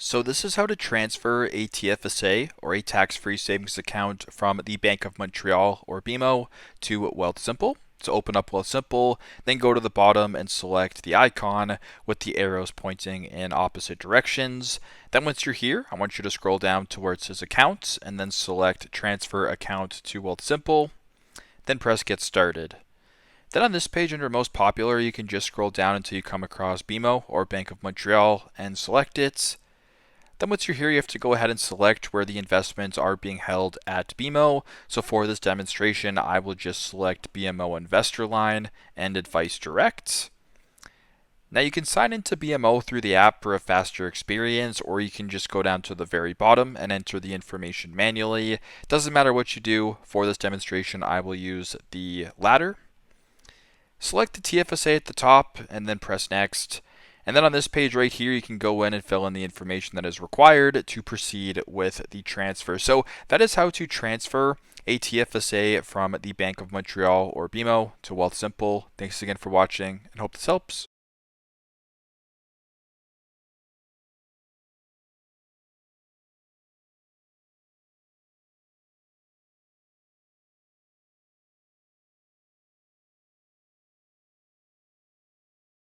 So this is how to transfer a TFSA or a tax-free savings account from the Bank of Montreal or BMO to Wealthsimple. So open up Wealthsimple, then go to the bottom and select the icon with the arrows pointing in opposite directions. Then once you're here, I want you to scroll down to where it says Accounts and then select Transfer Account to Wealthsimple. Then press Get Started. Then on this page under Most Popular, you can just scroll down until you come across BMO or Bank of Montreal and select it. Then once you're here, you have to go ahead and select where the investments are being held at BMO. So for this demonstration, I will just select BMO Investor Line and Advice Direct. Now you can sign into BMO through the app for a faster experience, or you can just go down to the very bottom and enter the information manually. Doesn't matter what you do. For this demonstration, I will use the latter. Select the TFSA at the top and then press Next. And then on this page right here, you can go in and fill in the information that is required to proceed with the transfer. So that is how to transfer a TFSA from the Bank of Montreal or BMO to Wealthsimple. Thanks again for watching and hope this helps.